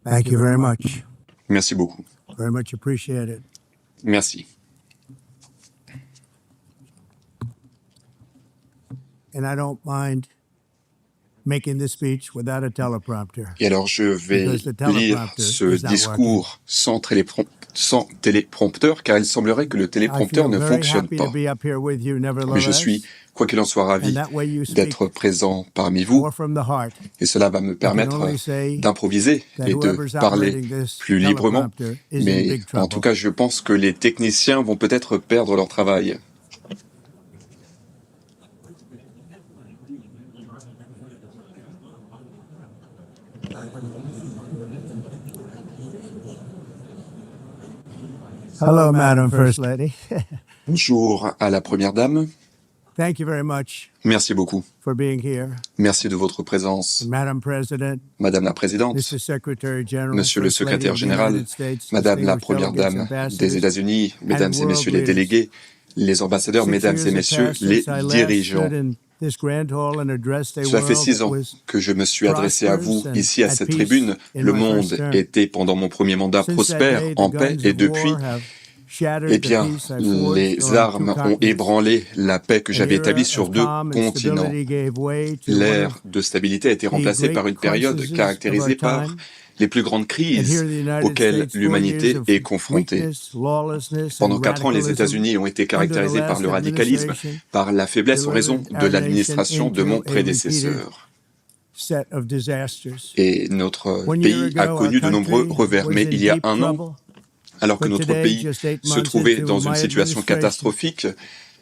Thank you very much. Merci beaucoup. Very much appreciated. Merci. And I don't mind making this speech without a teleprompter. Et alors, je vais Because the lire teleprompter ce is not discours sans téléprompteur, car il semblerait que le I téléprompteur feel ne very fonctionne happy to pas. be up here with you, Mais je nevertheless. suis, quoi qu'il en soit, ravi And that way you speak d'être présent parmi vous, more from the heart. et cela va me I can permettre only say d'improviser that et de whoever's parler operating this plus librement. teleprompter is in Mais big en tout trouble. cas, je pense que les techniciens vont peut-être perdre leur travail. Hello, Madam First Lady. Bonjour à la Première Dame. Thank you very much Merci beaucoup. for being here. Merci de votre présence. Madam President, Madame la Présidente, Mr. Secretary General, Monsieur le First Lady Secrétaire of the général, United States, Madame la distinguished Première delegates, Dame des ambassadors, États-Unis, Mesdames et world Messieurs les leaders. délégués, les ambassadeurs, 6 Mesdames years et have Messieurs passed les since I last dirigeants. stood in this grand hall and addressed a Cela fait world 6 that ans was que je me suis adressé à vous prosperous and ici à at cette peace tribune. in Le my first monde term. était pendant mon premier mandat Since that prospère, day, the en paix, guns et of depuis, war have shattered eh the bien, peace I forged les on 2 armes ont continents. ébranlé la paix que An j'avais établie era sur of 2 calm and continents. stability gave way to one L'ère of de stabilité a été the remplacée par great une période crises of caractérisée our par time. les plus grandes And crises here in the United auxquelles States, 4 years l'humanité of est confrontée. weakness, lawlessness, Pendant and 4 ans, les radicalism États-Unis ont été under the caractérisés par last le radicalisme, administration par la faiblesse en raison delivered de our nation l'administration de mon into a repeated prédécesseur. set of disasters. Et notre 1 year pays a ago, our connu de nombreux country revers. was Mais in il y a deep 1 an, trouble. alors que But notre today, pays just 8 se months trouvait into dans une my situation administration, catastrophique,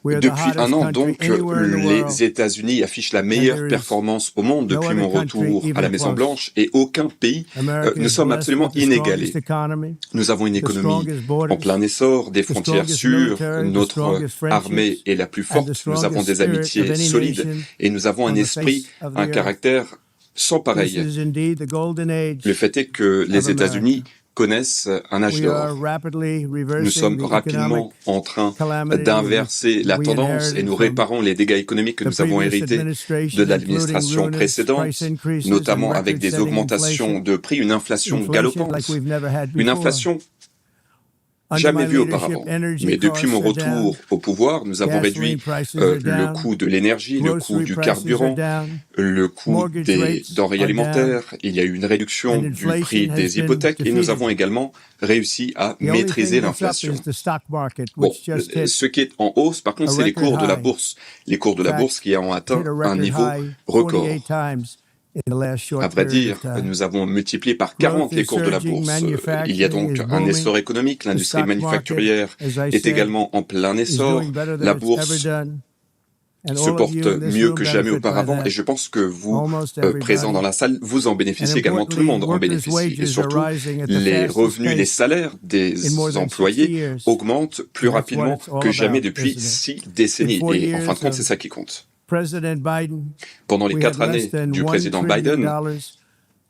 we are the depuis 1 hottest an, country donc, anywhere in the les world, États-Unis affichent la and meilleure there is performance au monde no depuis other mon country retour à la even close. Maison-Blanche, et aucun pays America ne is sommes blessed absolument with the strongest inégalés. economy, Nous avons une the économie strongest en plein borders, essor, des the frontières strongest sûres, military, the notre strongest armée friendships, est la plus and the forte, nous avons strongest des spirit of amitiés any solides, nation et nous avons un on the esprit, face of un the earth. caractère sans This pareil. is indeed the golden age Le fait est que of les États-Unis America. connaissent un âge We are d'or. rapidly Nous reversing sommes the economic rapidement en train calamity d'inverser la we tendance et inherited nous from réparons les dégâts économiques que the nous avons previous hérités de administration, including l'administration ruinous précédente, price increases and notamment avec des record-setting augmentations inflation, de prix, une inflation like galopante, we've never had une before. inflation Under jamais my vue leadership, auparavant. energy Mais depuis mon costs are down, retour au pouvoir, nous avons gasoline réduit prices are le down, coût de l'énergie, le coût grocery du prices are carburant, down, le coût mortgage des rates denrées are down, alimentaires. Il y a eu une réduction and du inflation prix has des been hypothèques et nous avons defeated. également réussi à The only maîtriser thing that's up l'inflation. is the stock market, Bon, which just hit ce qui est en hausse, par contre, a c'est les record cours de la high. bourse. Les cours de In la fact, bourse qui ont hit atteint a un record niveau high 48 record. times in the last À short vrai period dire, of time. nous avons multiplié par Growth 40 les is cours de la surging, bourse. Il y a manufacturing donc is un booming. essor économique. The L'industrie stock market, manufacturière as I est said, également en plein is essor. doing better than La it's ever bourse done. And se all of porte you in this mieux room que jamais benefit by auparavant et that. je pense que vous, Almost présents dans everybody. la salle, vous en And bénéficiez également. Tout le importantly, monde en workers' bénéficie. Et wages are surtout, rising at the les fastest revenus, les pace salaires in more des than 60 employés years. augmentent plus And that's what rapidement it's all que jamais about, depuis isn't it? 6 In décennies. 4 Et en fin de years compte, c'est of ça qui compte. President Biden, Pendant les we had 4 less années than du $1 président trillion Biden,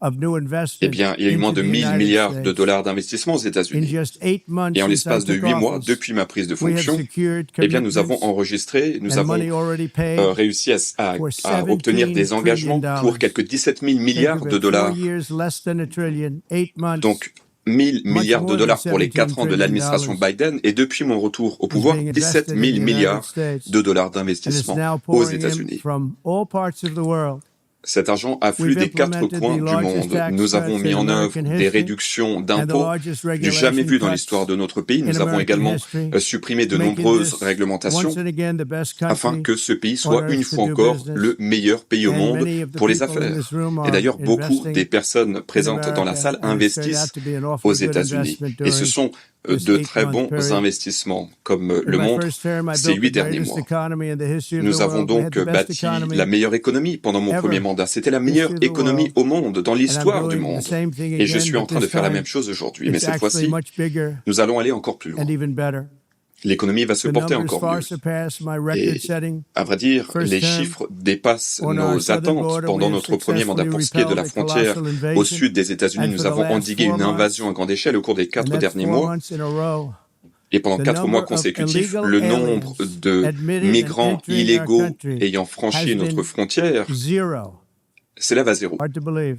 of new eh investment bien, il y a eu moins into de the 1000 United milliards de States. dollars d'investissement aux In États-Unis. just 8 months Et en since I l'espace de took 8 mois, office, depuis ma prise de we have fonction, secured eh bien, nous avons commitments enregistré, nous and avons money already paid réussi for à obtenir 17 des engagements trillion pour quelques 17 000 Think milliards of de it, 4 dollars. years, less than a trillion, 8 months, Donc, 1000 much milliards de more than dollars pour les 17 4 ans de trillion l'administration Biden. Et depuis mon retour au is pouvoir, being 17 invested 000 in the United milliards States. de dollars And it's d'investissement now aux pouring in États-Unis. from all parts of the world. Cet argent afflue We've des 4 implemented coins the du largest monde. tax Nous avons cuts mis in en œuvre American des history réductions and the d'impôts largest du jamais vu regulation dans l'histoire cuts de notre pays. in Nous avons American également history, supprimé de making nombreuses this réglementations once and again the best afin country que ce pays on soit une earth to fois do encore business. le meilleur pays au And monde many of the pour les people in this affaires. room Et are d'ailleurs, beaucoup des investing personnes in présentes dans la America, salle and it's turned out investissent to be an aux awfully good États-Unis. investment Et ce during sont this de très 8-month bons period. investissements, comme In le my montrent first term, I ces built 8 the derniers greatest mois. economy in the history of the Nous avons world. We had donc the best bâti la economy meilleure économie pendant mon premier ever mandat. C'était la in the meilleure history of the économie world. au monde, dans And I'm l'histoire du doing the monde. same thing Et je again, suis en but train de this faire la time même chose aujourd'hui. Mais it's cette actually fois-ci, much bigger nous allons aller encore plus and loin. even better. L'économie va se The porter numbers encore far mieux. surpass my Et record-setting à vrai dire, first les term. chiffres dépassent On our nos southern attentes. border, we Pendant have notre premier mandat, successfully pour ce qui est de la repelled a frontière colossal au invasion, sud des États-Unis, and nous for the avons last endigué 4 une invasion à months, grande échelle au cours des and 4 that's derniers 4 mois. months in a row, Et pendant the 4 mois number of consécutifs, illegal le nombre aliens de admitted and migrants entering our illégaux country ayant franchi has notre been frontière zero. s'élève à 0. Hard to believe.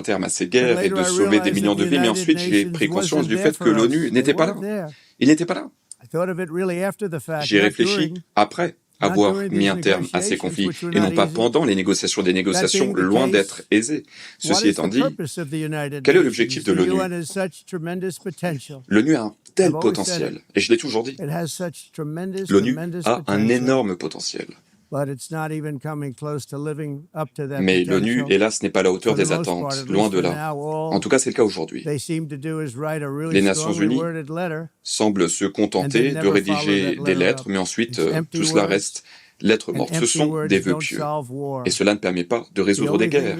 un terme à ces And guerres et later de I sauver des realized millions that de the vies, mais United ensuite j'ai Nations pris conscience wasn't du there fait que for us. l'ONU They n'était pas là. weren't there. Il n'était pas là. I thought of it really after the fact, J'y ai not réfléchi during. après. avoir mis un terme à ces conflits, et non pas pendant les négociations, des négociations loin d'être aisées. Ceci étant dit, quel est l'objectif de l'ONU? L'ONU a un tel potentiel, et je l'ai toujours dit, l'ONU a un énorme potentiel. Mais l'ONU, hélas, n'est pas à la hauteur des attentes, loin de là. En tout cas, c'est le cas aujourd'hui. Les Nations Unies semblent se contenter de rédiger des lettres, mais ensuite, tout cela reste lettres mortes. Ce sont des vœux pieux. Et cela ne permet pas de résoudre des guerres.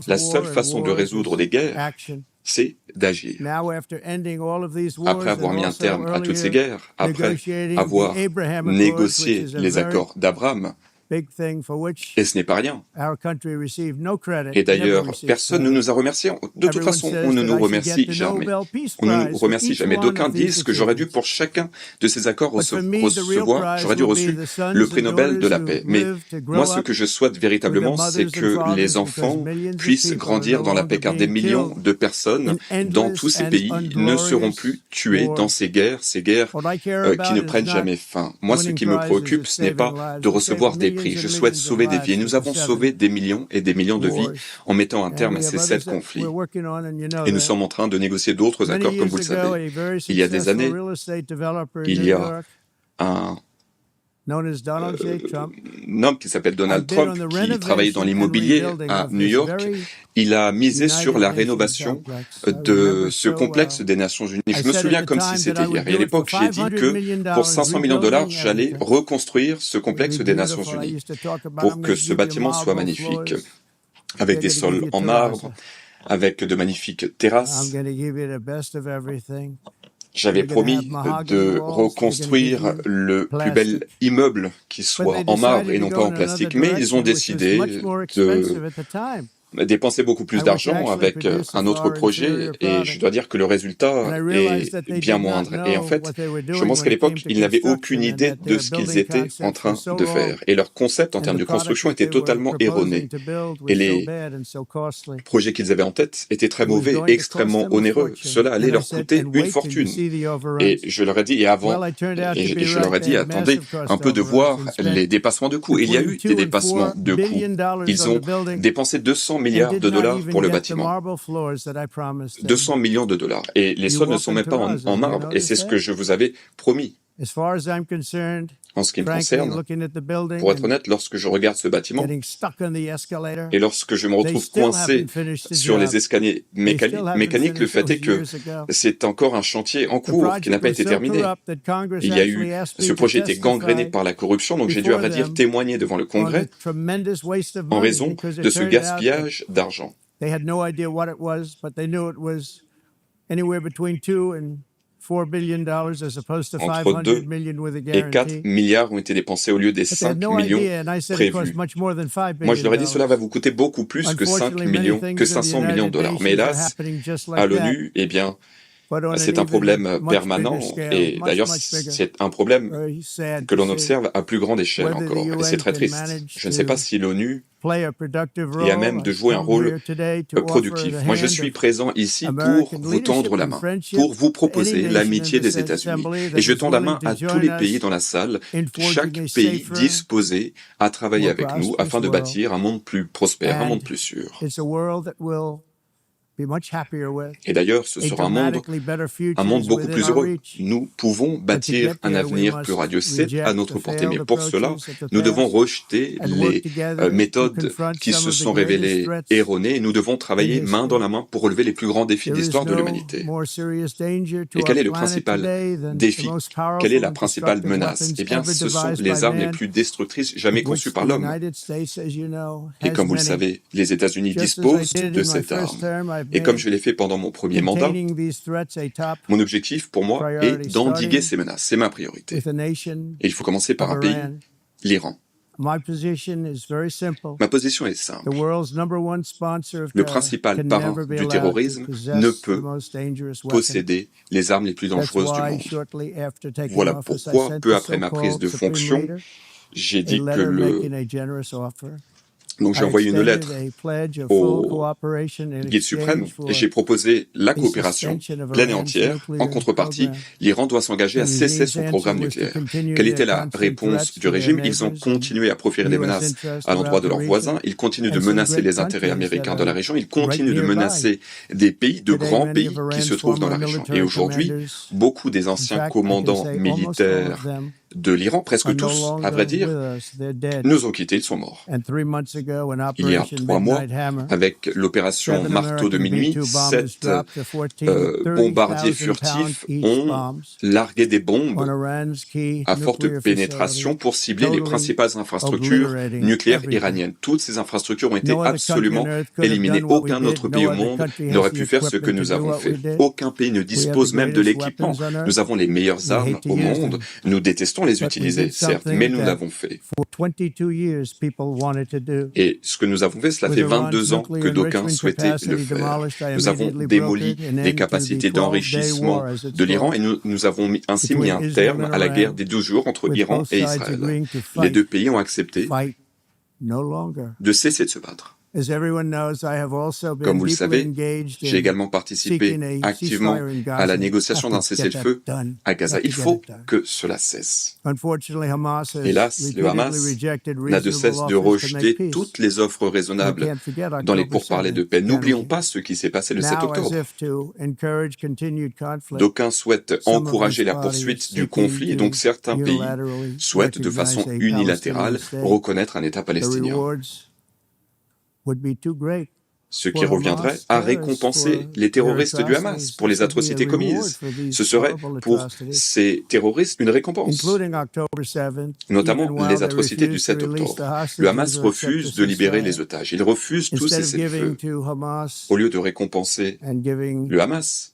La seule façon de résoudre des guerres, c'est d'agir. Après avoir mis un terme à toutes ces guerres, après avoir négocié les accords d'Abraham, et ce n'est pas rien. Et d'ailleurs, personne ne nous a remerciés. De toute façon, on ne nous remercie jamais. On ne nous remercie jamais. D'aucuns disent que j'aurais dû, pour chacun de ces accords, recevoir, j'aurais dû reçu le prix Nobel de la paix. Mais moi, ce que je souhaite véritablement, c'est que les enfants puissent grandir dans la paix, car des millions de personnes dans tous ces pays ne seront plus tuées dans ces guerres qui ne prennent jamais fin. Moi, ce qui me préoccupe, ce n'est pas de recevoir des prix. Je souhaite sauver des vies. Et nous avons sauvé des millions et des millions de vies en mettant un terme à ces 7 conflits. Et nous sommes en train de négocier d'autres accords, comme vous le savez. Il y a des années, il y a un homme qui s'appelle Donald Trump, qui travaillait dans l'immobilier à New York. Il a misé sur la rénovation de ce complexe des Nations Unies. Je me souviens comme si c'était hier. Et à l'époque, j'ai dit que pour 500 millions de dollars, j'allais reconstruire ce complexe des Nations Unies pour que ce bâtiment soit magnifique, avec des sols en marbre, avec de magnifiques terrasses. J'avais promis de reconstruire le plus bel immeuble qui soit en marbre et non pas en plastique, mais ils ont décidé de dépenser beaucoup plus d'argent avec un autre projet, et je dois dire que le résultat est bien moindre. Et en fait, je pense qu'à l'époque, ils n'avaient aucune idée de ce qu'ils étaient en train de faire. Et leur concept en termes de construction était totalement erroné. Et les projets qu'ils avaient en tête étaient très mauvais et extrêmement onéreux. Cela allait leur coûter une fortune. Et je leur ai dit, et je leur ai dit, attendez un peu de voir les dépassements de coûts. Et il y a eu des dépassements de coûts. Ils ont dépensé 200 milliards de dollars pour le bâtiment. 200 millions de dollars. Et les sols ne sont même pas en marbre. Et c'est ce que je vous avais promis. En ce qui me concerne, pour être honnête, lorsque je regarde ce bâtiment et lorsque je me retrouve coincé sur les escaliers mécaniques, le fait est que c'est encore un chantier en cours qui n'a pas été terminé. Il y a eu, ce projet était gangréné par la corruption, donc j'ai dû, à vrai dire, témoigner devant le Congrès en raison de ce gaspillage d'argent. Entre 2 et 4 milliards ont été dépensés au lieu des 5 millions prévus. Moi, je leur ai dit, cela va vous coûter beaucoup plus que 5 millions, que 500 millions de dollars. Mais hélas, à l'ONU, eh bien, c'est un problème permanent, et d'ailleurs, c'est un problème que l'on observe à plus grande échelle encore. Et c'est très triste. Je ne sais pas si l'ONU est à même de jouer un rôle productif. Moi, je suis présent ici pour vous tendre la main, pour vous proposer l'amitié des États-Unis. Et je tends la main à tous les pays dans la salle, chaque pays disposé à travailler avec nous afin de bâtir un monde plus prospère, un monde plus sûr. Et d'ailleurs, ce sera un monde beaucoup plus heureux. Nous pouvons bâtir un avenir plus radieux. C'est à notre portée. Mais pour cela, nous devons rejeter les méthodes qui se sont révélées erronées, et nous devons travailler main dans la main pour relever les plus grands défis de l'histoire de l'humanité. Et quel est le principal défi? Quelle est la principale menace? Eh bien, ce sont les armes les plus destructrices jamais conçues par l'homme. Et comme vous le savez, les États-Unis disposent de cette arme. Et comme je l'ai fait pendant mon premier mandat, mon objectif pour moi est d'endiguer ces menaces. C'est ma priorité. Et il faut commencer par un pays, l'Iran. Ma position est simple. Le principal parrain du terrorisme ne peut posséder les armes les plus dangereuses du monde. Voilà pourquoi, peu après ma prise de fonction, j'ai dit que Donc j'ai envoyé une lettre au guide suprême et j'ai proposé la coopération pleine et entière. En contrepartie, l'Iran doit s'engager à cesser son programme nucléaire. Quelle était la réponse du régime? Ils ont continué à proférer des menaces à l'endroit de leurs voisins. Ils continuent de menacer les intérêts américains dans la région. Ils continuent de menacer des pays, de grands pays qui se trouvent dans la région. Et aujourd'hui, beaucoup des anciens commandants militaires de l'Iran, presque tous, à vrai dire, nous ont quittés, ils sont morts. Il y a 3 mois, avec l'opération Marteau de minuit, 7 bombardiers furtifs ont largué des bombes à forte pénétration pour cibler les principales infrastructures nucléaires iraniennes. Toutes ces infrastructures ont été absolument éliminées. Aucun autre pays au monde n'aurait pu faire ce que nous avons fait. Aucun pays ne dispose même de l'équipement. Nous avons les meilleures armes au monde. Nous détestons les utiliser, certes, mais nous l'avons fait. Et ce que nous avons fait, cela fait 22 ans que d'aucuns souhaitaient le faire. Nous avons démoli les capacités d'enrichissement de l'Iran et nous avons ainsi mis un terme à la guerre des 12 jours entre Iran et Israël. Les deux pays ont accepté de cesser de se battre. Comme vous le savez, j'ai également participé activement à la négociation d'un cessez-le-feu à Gaza. Il faut que cela cesse. Hélas, le Hamas n'a de cesse de rejeter toutes les offres raisonnables dans les pourparlers de paix. N'oublions pas ce qui s'est passé le 7 octobre. D'aucuns souhaitent encourager la poursuite du conflit et donc certains pays souhaitent de façon unilatérale reconnaître un État palestinien. Ce qui reviendrait à récompenser les terroristes du Hamas pour les atrocités commises. Ce serait pour ces terroristes une récompense, notamment les atrocités du 7 octobre. Le Hamas refuse de libérer les otages. Il refuse tous ces cessez-le-feu. Au lieu de récompenser le Hamas,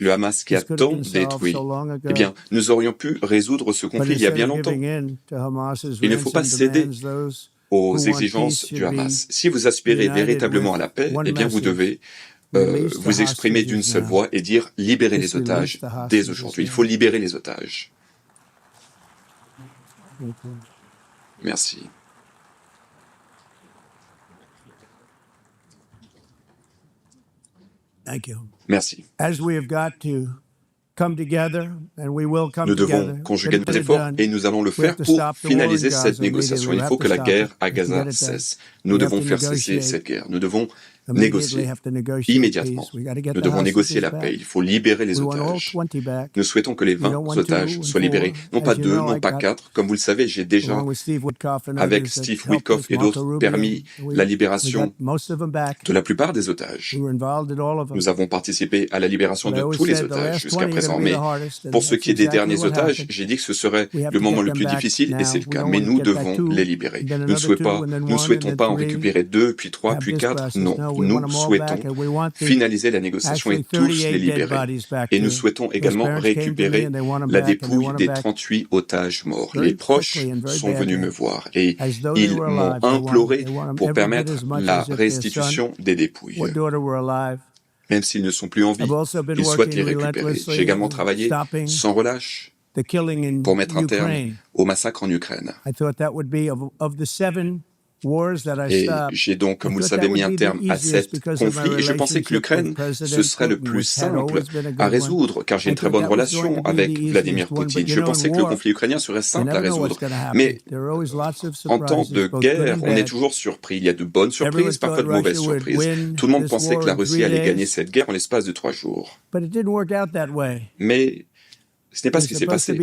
le Hamas qui a tant détruit, eh bien, nous aurions pu résoudre ce conflit il y a bien longtemps. Il ne faut pas céder aux exigences du Hamas. Si vous aspirez véritablement à la paix, eh bien, vous devez vous exprimer d'une seule voix et dire « libérez les otages dès aujourd'hui ». Il faut libérer les otages. Merci. Merci. Nous devons conjuguer nos efforts et nous allons le faire pour finaliser cette négociation. Il faut que la guerre à Gaza cesse. Nous devons faire cesser cette guerre. Nous devons négocier immédiatement. Nous devons négocier la paix. Il faut libérer les otages. Nous souhaitons que les 20 otages soient libérés. Non pas 2, non pas 4. Comme vous le savez, j'ai déjà, avec Steve Witkoff et d'autres, permis la libération de la plupart des otages. Nous avons participé à la libération de tous les otages jusqu'à présent. Mais pour ce qui est des derniers otages, j'ai dit que ce serait le moment le plus difficile et c'est le cas. Mais nous devons les libérer. Nous ne souhaitons pas en récupérer 2, puis 3, puis 4. Non. Nous souhaitons finaliser la négociation et tous les libérer. Et nous souhaitons également récupérer la dépouille des 38 otages morts. Les proches sont venus me voir et ils m'ont imploré pour permettre la restitution des dépouilles. Même s'ils ne sont plus en vie, ils souhaitent les récupérer. J'ai également travaillé sans relâche pour mettre un terme au massacre en Ukraine. Et j'ai donc, comme vous le savez, mis un terme à cette conflit et je pensais que l'Ukraine, ce serait le plus simple à résoudre, car j'ai une très bonne relation avec Vladimir Poutine. Je pensais que le conflit ukrainien serait simple à résoudre. Mais en temps de guerre, on est toujours surpris. Il y a de bonnes surprises, parfois de mauvaises surprises. Tout le monde pensait que la Russie allait gagner cette guerre en l'espace de 3 jours. Mais ce n'est pas ce qui s'est passé.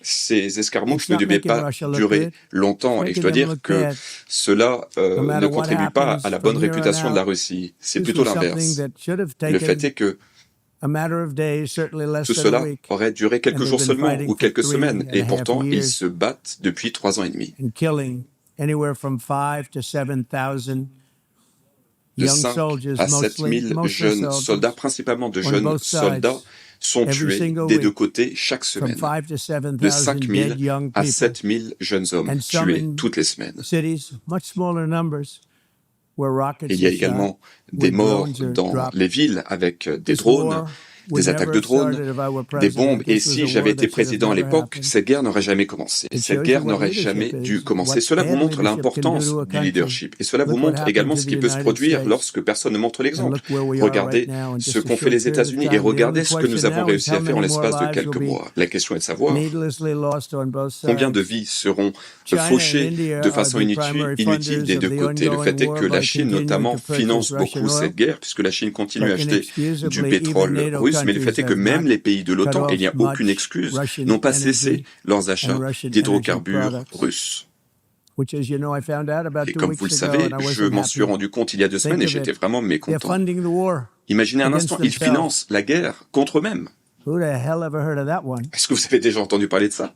Ces escarmouches ne devaient pas durer longtemps et je dois dire que cela ne contribue pas à la bonne réputation de la Russie. C'est plutôt l'inverse. Le fait est que tout cela aurait duré quelques jours seulement ou quelques semaines et pourtant ils se battent depuis 3 ans et demi. De 5 à 7 000 jeunes soldats, principalement de jeunes soldats, sont tués des deux côtés chaque semaine. De 5 000 à 7 000 jeunes hommes tués toutes les semaines. Il y a également des morts dans les villes avec des drones des attaques de drones, des bombes. Et si j'avais été président à l'époque, cette guerre n'aurait jamais commencé. Cette guerre n'aurait jamais dû commencer. Cela vous montre l'importance du leadership. Et cela vous montre également ce qui peut se produire lorsque personne ne montre l'exemple. Regardez ce qu'ont fait les États-Unis et regardez ce que nous avons réussi à faire en l'espace de quelques mois. La question est de savoir combien de vies seront fauchées de façon inutile des deux côtés. Le fait est que la Chine, notamment, finance beaucoup cette guerre, puisque la Chine continue à acheter du pétrole russe, mais le fait est que même les pays de l'OTAN, et il n'y a aucune excuse, n'ont pas cessé leurs achats d'hydrocarbures russes. Et comme vous le savez, je m'en suis rendu compte il y a 2 semaines et j'étais vraiment mécontent. Imaginez un instant, ils financent la guerre contre eux-mêmes. Est-ce que vous avez déjà entendu parler de ça?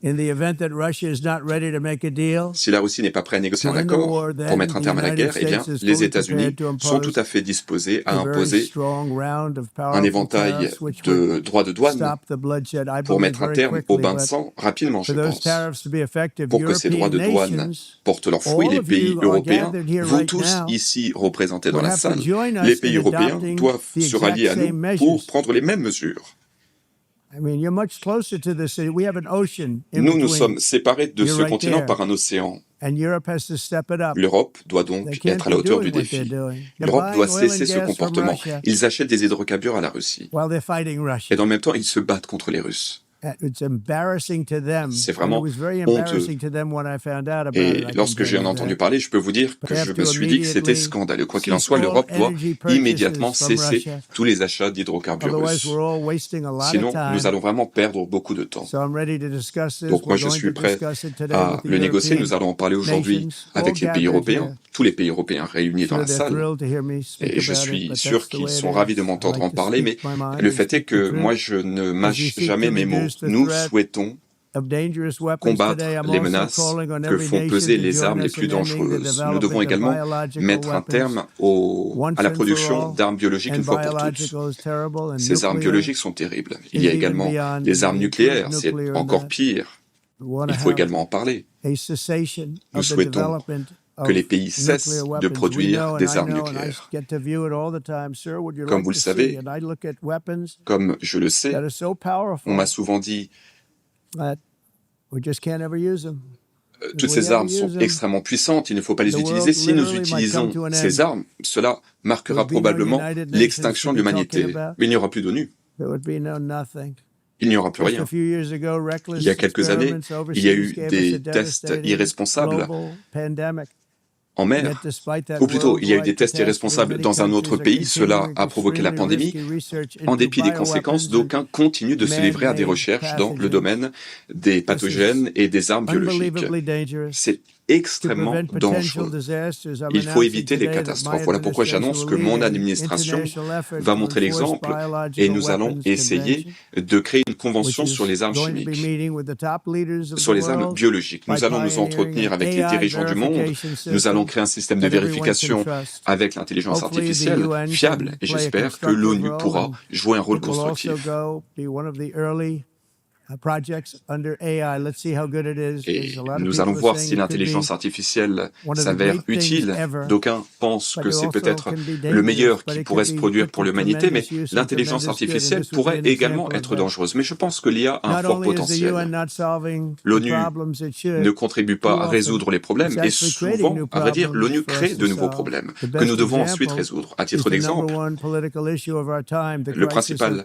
Si la Russie n'est pas prête à négocier un accord pour mettre un terme à la guerre, eh bien, les États-Unis sont tout à fait disposés à imposer un éventail de droits de douane pour mettre un terme au bain de sang rapidement, je pense. Pour que ces droits de douane portent leurs fruits, les pays européens, vous tous ici représentés dans la salle, les pays européens doivent se rallier à nous pour prendre les mêmes mesures. Nous sommes séparés de ce continent par un océan. L'Europe doit donc être à la hauteur du défi. L'Europe doit cesser ce comportement. Ils achètent des hydrocarbures à la Russie. Et dans le même temps, ils se battent contre les Russes. C'est vraiment honteux. Et lorsque j'ai entendu parler, je peux vous dire que je me suis dit que c'était scandaleux. Quoi qu'il en soit, l'Europe doit immédiatement cesser tous les achats d'hydrocarbures russes. Sinon, nous allons vraiment perdre beaucoup de temps. Donc moi, je suis prêt à le négocier. Nous allons en parler aujourd'hui avec les pays européens, tous les pays européens réunis dans la salle. Et je suis sûr qu'ils sont ravis de m'entendre en parler, mais le fait est que moi, je ne mâche jamais mes mots. Nous souhaitons combattre les menaces que font peser les armes les plus dangereuses. Nous devons également mettre un terme à la production d'armes biologiques une fois pour toutes. Ces armes biologiques sont terribles. Il y a également les armes nucléaires, c'est encore pire. Il faut également en parler. Nous souhaitons que les pays cessent de produire des armes nucléaires. Comme vous le savez, comme je le sais, on m'a souvent dit toutes ces armes sont extrêmement puissantes, il ne faut pas les utiliser. Si nous utilisons ces armes, cela marquera probablement l'extinction de l'humanité. Mais il n'y aura plus d'ONU. Il n'y aura plus rien. Il y a quelques années, il y a eu des tests irresponsables en mer, ou plutôt, il y a eu des tests irresponsables dans un autre pays. Cela a provoqué la pandémie. En dépit des conséquences, d'aucuns continuent de se livrer à des recherches dans le domaine des pathogènes et des armes biologiques. C'est extrêmement dangereux. Il faut éviter les catastrophes. Voilà pourquoi j'annonce que mon administration va montrer l'exemple et nous allons essayer de créer une convention sur les armes chimiques, sur les armes biologiques. Nous allons nous entretenir avec les dirigeants du monde. Nous allons créer un système de vérification avec l'intelligence artificielle fiable et j'espère que l'ONU pourra jouer un rôle constructif. Et nous allons voir si l'intelligence artificielle s'avère utile. D'aucuns pensent que c'est peut-être le meilleur qui pourrait se produire pour l'humanité, mais l'intelligence artificielle pourrait également être dangereuse. Mais je pense que l'IA a un fort potentiel. L'ONU ne contribue pas à résoudre les problèmes et souvent, à vrai dire, l'ONU crée de nouveaux problèmes que nous devons ensuite résoudre. À titre d'exemple, le principal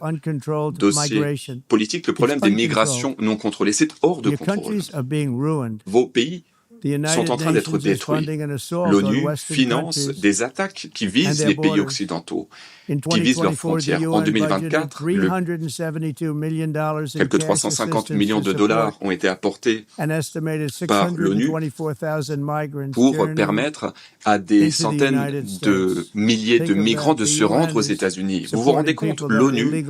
dossier politique, le problème des migrations non contrôlées, c'est hors de contrôle. Vos pays sont en train d'être détruits. L'ONU finance des attaques qui visent les pays occidentaux, qui visent leurs frontières. En 2024, quelques 350 millions de dollars ont été apportés par l'ONU pour permettre à des centaines de milliers de migrants de se rendre aux États-Unis. Vous vous rendez compte, l'ONU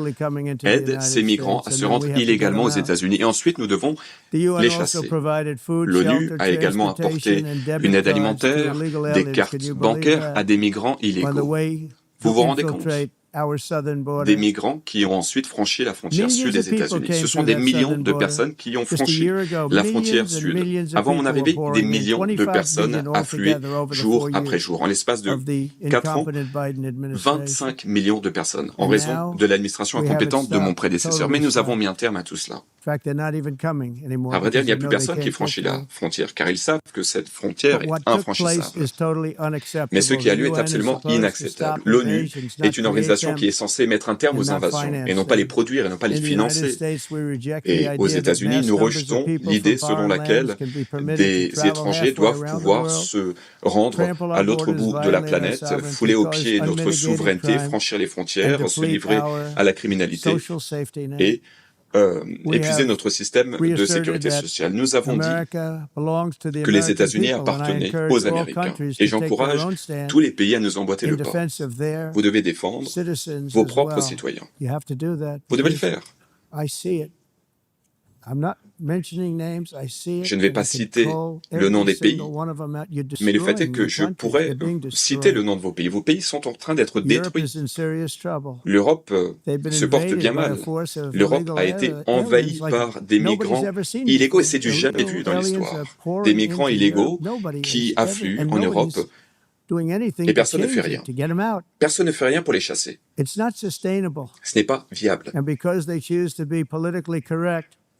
aide ces migrants à se rendre illégalement aux États-Unis et ensuite nous devons les chasser. L'ONU a également apporté une aide alimentaire, des cartes bancaires à des migrants illégaux. Vous vous rendez compte? des migrants qui ont ensuite franchi la frontière sud des États-Unis. Ce sont des millions de personnes qui ont franchi la frontière sud. Avant mon arrivée, des millions de personnes affluaient jour après jour. En l'espace de 4 ans, 25 millions de personnes, en raison de l'administration incompétente de mon prédécesseur. Mais nous avons mis un terme à tout cela. À vrai dire, il n'y a plus personne qui franchit la frontière, car ils savent que cette frontière est infranchissable. Mais ce qui a lieu est absolument inacceptable. L'ONU est une organisation qui est censée mettre un terme aux invasions, et non pas les produire, et non pas les financer. Et aux États-Unis, nous rejetons l'idée selon laquelle des étrangers doivent pouvoir se rendre à l'autre bout de la planète, fouler aux pieds notre souveraineté, franchir les frontières, se livrer à la criminalité et épuiser notre système de sécurité sociale. Nous avons dit que les États-Unis appartenaient aux Américains. Et j'encourage tous les pays à nous emboîter le pas. Vous devez défendre vos propres citoyens. Vous devez le faire. Je ne vais pas citer le nom des pays, mais le fait est que je pourrais citer le nom de vos pays. Vos pays sont en train d'être détruits. L'Europe se porte bien mal. L'Europe a été envahie par des migrants illégaux, et c'est du jamais vu dans l'histoire. Des migrants illégaux qui affluent en Europe, et personne ne fait rien. Personne ne fait rien pour les chasser. Ce n'est pas viable.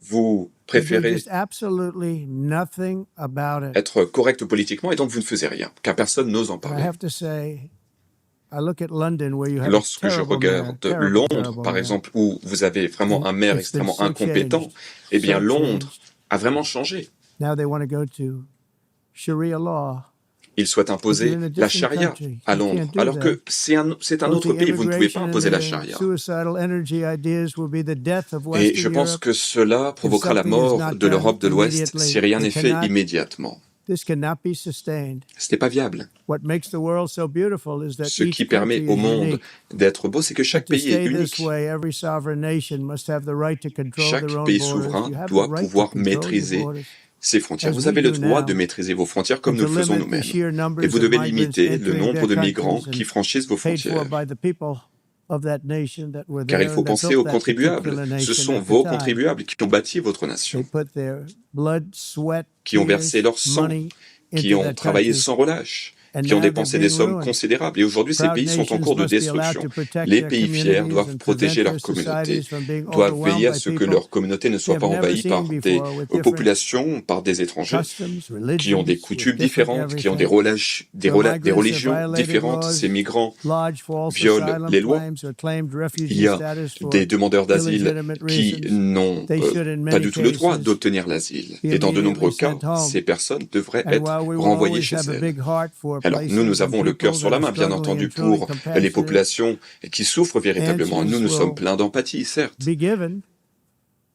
Vous préférez être correct politiquement et donc vous ne faisiez rien, car personne n'ose en parler. Lorsque je regarde Londres, par exemple, où vous avez vraiment un maire extrêmement incompétent, eh bien Londres a vraiment changé. Ils souhaitent imposer la charia à Londres, alors que c'est un autre pays, vous ne pouvez pas imposer la charia. Et je pense que cela provoquera la mort de l'Europe de l'Ouest si rien n'est fait immédiatement. Ce n'est pas viable. Ce qui permet au monde d'être beau, c'est que chaque pays est unique. Chaque pays souverain doit pouvoir maîtriser ses frontières. Vous avez le droit de maîtriser vos frontières comme nous le faisons nous-mêmes. Et vous devez limiter le nombre de migrants qui franchissent vos frontières. Car il faut penser aux contribuables. Ce sont vos contribuables qui ont bâti votre nation, qui ont versé leur sang, qui ont travaillé sans relâche, qui ont dépensé des sommes considérables. Et aujourd'hui, ces pays sont en cours de destruction. Les pays fiers doivent protéger leur communauté, doivent veiller à ce que leur communauté ne soit pas envahie par des populations, par des étrangers, qui ont des coutumes différentes, qui ont des religions différentes. Ces migrants violent les lois. Il y a des demandeurs d'asile qui n'ont pas du tout le droit d'obtenir l'asile. Et dans de nombreux cas, ces personnes devraient être renvoyées chez elles. Alors, nous avons le cœur sur la main, bien entendu, pour les populations qui souffrent véritablement. Nous sommes pleins d'empathie, certes.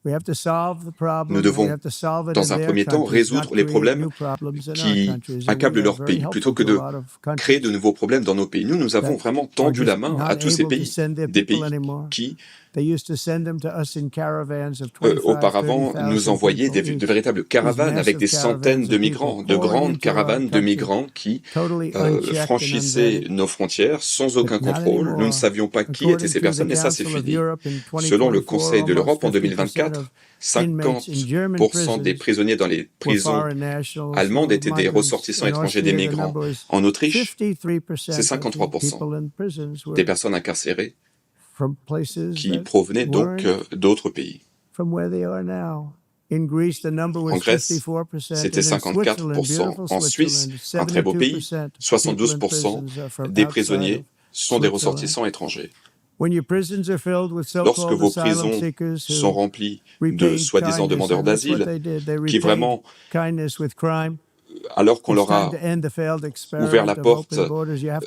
Nous devons, dans un premier temps, résoudre les problèmes qui accablent leur pays, plutôt que de créer de nouveaux problèmes dans nos pays. Nous avons vraiment tendu la main à tous ces pays, des pays qui auparavant nous envoyaient de véritables caravanes avec des centaines de migrants, de grandes caravanes de migrants qui franchissaient nos frontières sans aucun contrôle. Nous ne savions pas qui étaient ces personnes, et ça c'est fini. Selon le Conseil de l'Europe, en 2024, 50% des prisonniers dans les prisons allemandes étaient des ressortissants étrangers des migrants. En Autriche, c'est 53% des personnes incarcérées qui provenaient donc d'autres pays. En Grèce, c'était 54%. En Suisse, un très beau pays, 72% des prisonniers sont des ressortissants étrangers. Lorsque vos prisons sont remplies de soi-disant demandeurs d'asile, qui vraiment, alors qu'on leur a ouvert la porte,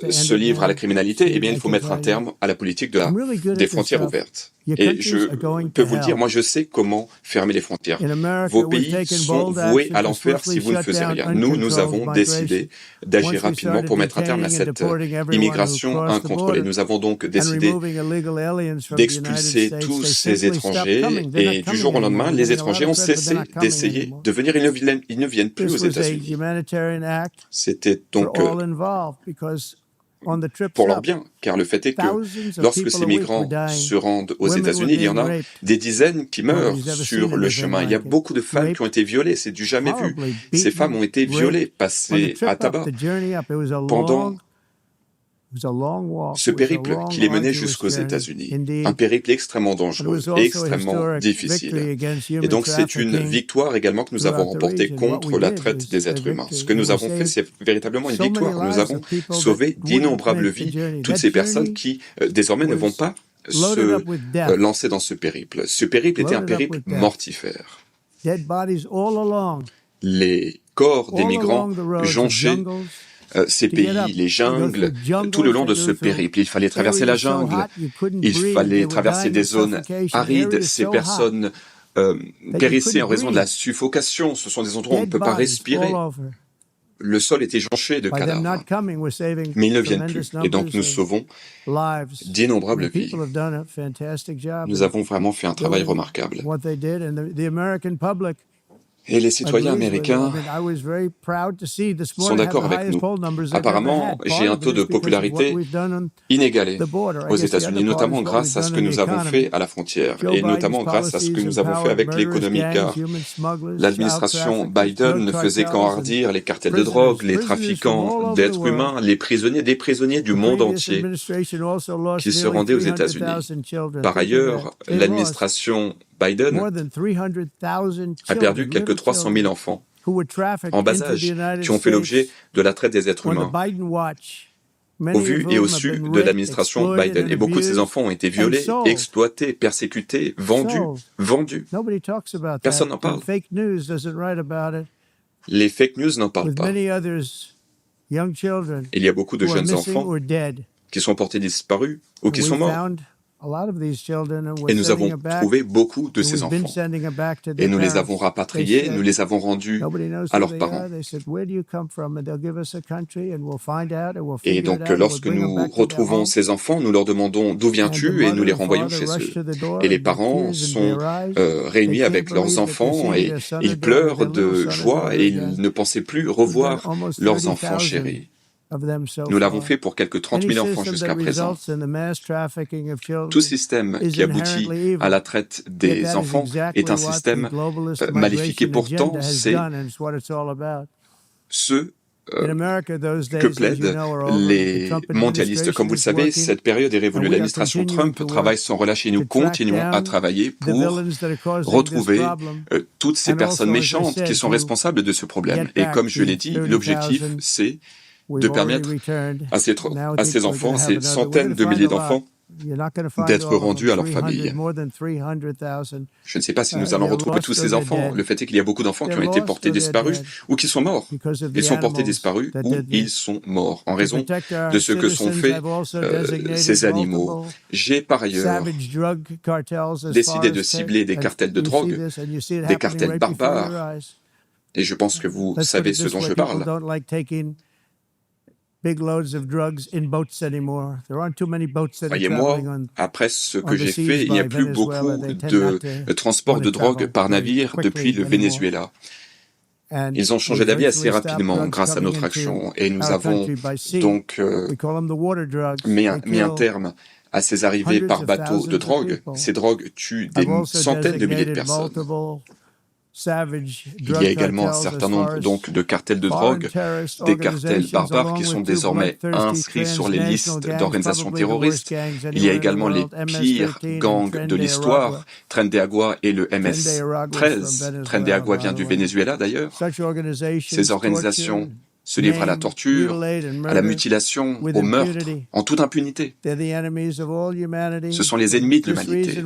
se livrent à la criminalité, eh bien, il faut mettre un terme à la politique des frontières ouvertes. Et je peux vous le dire, moi je sais comment fermer les frontières. Vos pays sont voués à l'enfer si vous ne faisiez rien. Nous avons décidé d'agir rapidement pour mettre un terme à cette immigration incontrôlée. Nous avons donc décidé d'expulser tous ces étrangers et du jour au lendemain, les étrangers ont cessé d'essayer de venir. Ils ne viennent plus aux États-Unis. C'était donc pour leur bien, car le fait est que lorsque ces migrants se rendent aux États-Unis, il y en a des dizaines qui meurent sur le chemin. Il y a beaucoup de femmes qui ont été violées, c'est du jamais vu. Ces femmes ont été violées, passées à tabac. Pendant ce périple qui les menait jusqu'aux États-Unis, un périple extrêmement dangereux et extrêmement difficile. Et donc c'est une victoire également que nous avons remportée contre la traite des êtres humains. Ce que nous avons fait, c'est véritablement une victoire. Nous avons sauvé d'innombrables vies, toutes ces personnes qui désormais ne vont pas se lancer dans ce périple. Ce périple était un périple mortifère. Les corps des migrants jonchaient ces pays, les jungles, tout le long de ce périple. Il fallait traverser la jungle, il fallait traverser des zones arides. Ces personnes périssaient en raison de la suffocation. Ce sont des endroits où on ne peut pas respirer. Le sol était jonché de cadavres. Mais ils ne viennent plus. Et donc nous sauvons d'innombrables vies. Nous avons vraiment fait un travail remarquable. Et les citoyens américains sont d'accord avec nous. Apparemment, j'ai un taux de popularité inégalé aux États-Unis, notamment grâce à ce que nous avons fait à la frontière, et notamment grâce à ce que nous avons fait avec l'économie, car l'administration Biden ne faisait qu'enhardir les cartels de drogue, les trafiquants d'êtres humains, les prisonniers, des prisonniers du monde entier qui se rendaient aux États-Unis. Par ailleurs, l'administration Biden a perdu quelques 300 000 enfants en bas âge qui ont fait l'objet de la traite des êtres humains. Au vu et au su de l'administration Biden. Et beaucoup de ces enfants ont été violés, exploités, persécutés, vendus. Personne n'en parle. Les fake news n'en parlent pas. Il y a beaucoup de jeunes enfants qui sont portés disparus ou qui sont morts. Et nous avons trouvé beaucoup de ces enfants. Et nous les avons rapatriés, nous les avons rendus à leurs parents. Et donc, lorsque nous retrouvons ces enfants, nous leur demandons d'où viens-tu et nous les renvoyons chez eux. Et les parents sont réunis avec leurs enfants et ils pleurent de joie et ils ne pensaient plus revoir leurs enfants chéris. Nous l'avons fait pour quelques 30 000 enfants jusqu'à présent. Tout système qui aboutit à la traite des enfants est un système maléfique. Et pourtant, c'est ce que plaident les mondialistes. Comme vous le savez, cette période est révolue. L'administration Trump travaille sans relâcher et nous continuons à travailler pour retrouver toutes ces personnes méchantes qui sont responsables de ce problème. Et comme je l'ai dit, l'objectif, c'est de permettre à ces enfants, à ces centaines de milliers d'enfants, d'être rendus à leur famille. Je ne sais pas si nous allons retrouver tous ces enfants. Le fait est qu'il y a beaucoup d'enfants qui ont été portés disparus ou qui sont morts. Ils sont portés disparus ou ils sont morts en raison de ce que sont faits ces animaux. J'ai par ailleurs décidé de cibler des cartels de drogue, des cartels barbares, et je pense que vous savez ce dont je parle. Croyez-moi, après ce que j'ai fait, il n'y a plus beaucoup de transport de drogue par navire depuis le Venezuela. Ils ont changé d'avis assez rapidement grâce à notre action et nous avons donc mis un terme à ces arrivées par bateau de drogue. Ces drogues tuent des centaines de milliers de personnes. Il y a également un certain nombre donc de cartels de drogue, des cartels barbares qui sont désormais inscrits sur les listes d'organisations terroristes. Il y a également les pires gangs de l'histoire, Tren de Agua et le MS-13. Tren de Agua vient du Venezuela d'ailleurs. Ces organisations se livrent à la torture, à la mutilation, au meurtre, en toute impunité. Ce sont les ennemis de l'humanité.